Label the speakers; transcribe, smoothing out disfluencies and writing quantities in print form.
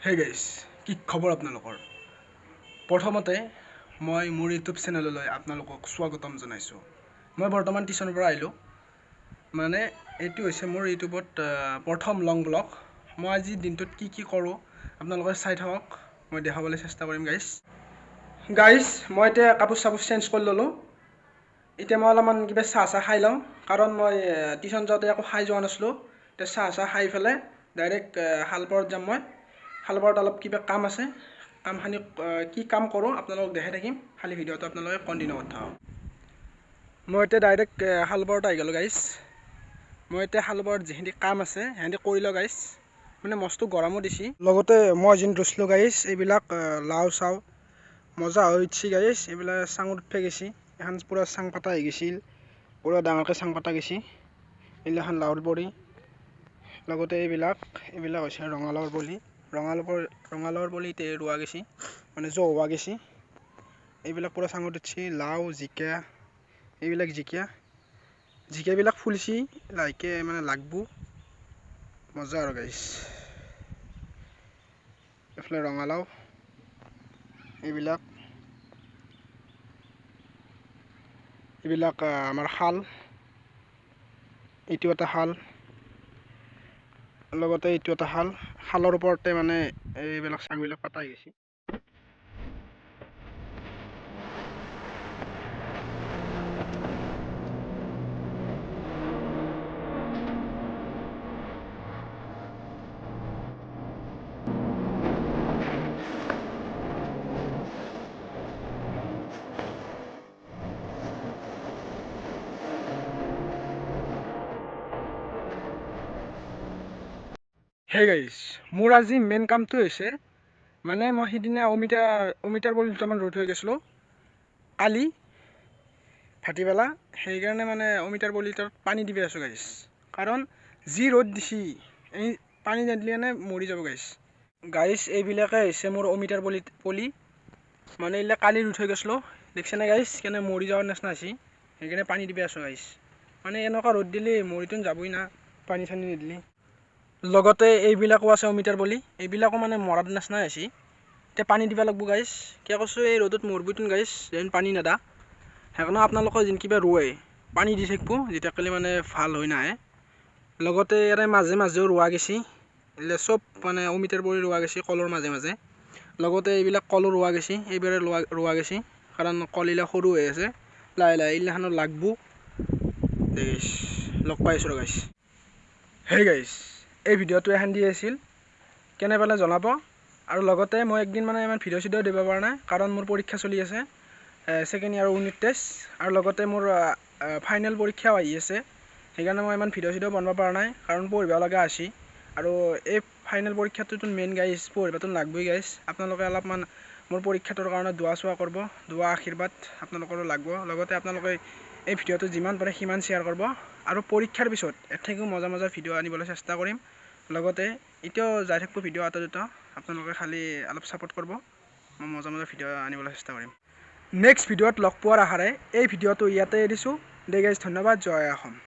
Speaker 1: Hey guys, কি খবৰ আপোনালোকৰ? প্ৰথমতে মই মোৰ ইউটিউব চেনেললৈ আপোনালোকক স্বাগতম জনাইছোঁ। মই বৰ্তমান টিউশ্যনৰ পৰা আহিলোঁ। মানে এইটো হৈছে মোৰ ইউটিউবত প্ৰথম লং ব্লগ। মই আজি দিনটোত কি কৰোঁ আপোনালোকে চাই থাকক, মই দেখাবলৈ চেষ্টা কৰিম গাইজ। মই এতিয়া কাপোৰ চাপোৰ চেঞ্জ কৰি ল'লোঁ। এতিয়া মই অলপমান কিবা চাহ খাই লওঁ, কাৰণ মই টিউশ্যন যাওঁতে একো খাই যোৱা নাছিলোঁ। এতিয়া চাহ খাই পেলাই ডাইৰেক্ট শালপাৰত যাম। মই শালপাৰত অলপ কিবা কাম আছে, কামখিনি কি কাম কৰোঁ আপোনালোকক দেখাই থাকিম। খালী ভিডিঅ'টো আপোনালোকে কণ্টিনিউ কৰি থাকক। মই এতিয়া ডাইৰেক্ট শালপাৰত আহি গ'লোঁ গাইজ। মই এতিয়া শালপাৰত যিখিনি কাম আছে সেইখিনি কৰি লওঁ গাইজ। মানে মস্ত গৰমো দিছে, লগতে মই যিন ৰুইছিলোঁ গাইজ এইবিলাক লাও চাও মজা হৈ উঠিছে গাইজ। এইবিলাক চাঙত উঠি গৈছে, এখন পূৰা চাং পাতা হৈ গৈছিল, পূৰা ডাঙৰকৈ চাং পাতা গৈছে। এইগিলাখান লাওৰ বৰি, লগতে এইবিলাক হৈছে ৰঙালাওৰ বলি। ৰঙালাওৰ বলি এতিয়া ৰোৱা গৈছে, মানে জহোৱা গৈছে। এইবিলাক পূৰা চাঙত উঠিছে। লাও জিকা, এইবিলাক জিকাবিলাক ফুলিছে, লাহেকৈ মানে লাগব মজা আৰু গাইজ। এইফালে ৰঙালাও, এইবিলাক আমাৰ শাল, এইটো এটা শাল, লগতে এইটো এটা শালৰ ওপৰতে মানে এইবিলাক চাংবিলাক পাতা গৈছে। হে গাইজ, মোৰ আজি মেইন কামটো হৈছে, মানে মই সিদিনা অমিতাৰ বলি দুটামান ৰুই থৈ গৈছিলোঁ কালি ভাটিবেলা। সেইকাৰণে মানে অমিতাৰ বলিটোত পানী দিব আছোঁ গাইজ, কাৰণ যি ৰ'দ দিছে এই পানী নিদিলে মৰি যাব গাইজ। এইবিলাকে হৈছে মোৰ অমিতাৰ পলি, মানে এইবিলাক কালি ৰুই থৈ গৈছিলোঁ। দেখিছেনে গাইজ কেনে মৰি যোৱাৰ নিচিনা হৈছে? সেইকাৰণে পানী দিব আছোঁ গাইজ। মানে এনেকুৱা ৰ'দ দিলে মৰিতো যাবই না, পানী চানী নিদিলে। লগতে এইবিলাকো আছে অমিতাৰ বলি, এইবিলাকো মানে মৰাৰ নিচিনা হৈছে। এতিয়া পানী দিব লাগিব গাইজ। কিয় কৈছোঁ, এই ৰ'দত মৰিবইতো গাইজ যেন পানী নেদা। সেইকাৰণে আপোনালোকে যেন কিবা ৰুৱে পানী দি থাকিব, যেতিয়ালৈকে মানে ভাল হৈ নাহে। লগতে ইয়াৰে মাজে মাজেও ৰোৱা গৈছে, এইবিলাক চব মানে অমিতাৰ বলি ৰোৱা গৈছে কলৰ মাজে মাজে। লগতে এইবিলাক কলো ৰোৱা গৈছে, এইবাৰে ৰোৱা গৈছে, কাৰণ কলবিলাক সৰু হৈ আছে। লাহে লাহে এইগিলাখানত লাগব। লগ পাইছোঁ গাইজ। হে গাইজ, এই ভিডিঅ'টো এখন দি আছিল, কেনে পালে জনাব। আৰু লগতে মই একদিন মানে ইমান ভিডিঅ' চিডিঅ' দিব পৰা নাই, কাৰণ মোৰ পৰীক্ষা চলি আছে, ছেকেণ্ড ইয়াৰৰ ইউনিট টেষ্ট, আৰু লগতে মোৰ ফাইনেল পৰীক্ষাও আহি আছে। সেইকাৰণে মই ইমান ভিডিঅ' চিডিঅ' বনাব পৰা নাই, কাৰণ পঢ়িব লগা আছে। আৰু এই ফাইনেল পৰীক্ষাটোতো মেইন গাইজ, পঢ়িবতো লাগবই গাইজ। আপোনালোকে অলপমান মোৰ পৰীক্ষাটোৰ কাৰণে দোৱা চোৱা কৰিব, দোৱা আশীৰ্বাদ আপোনালোকৰো লাগব। লগতে আপোনালোকে এই ভিডিঅ'টো যিমান পাৰে সিমান শ্বেয়াৰ কৰিব। আৰু পৰীক্ষাৰ পিছত এঠাইকো মজা মজা ভিডিঅ' আনিবলৈ চেষ্টা কৰিম। লগতে এতিয়াও যাই থাকিব ভিডিঅ' এটা দুটা, আপোনালোকে খালি অলপ ছাপোৰ্ট কৰিব। মই মজা মজা ভিডিঅ' আনিবলৈ চেষ্টা কৰিম। নেক্সট ভিডিঅ'ত লগ পোৱাৰ আশাৰে এই ভিডিঅ'টো ইয়াতে এৰিছোঁ। দে গাইজ, ধন্যবাদ। জয় অসম।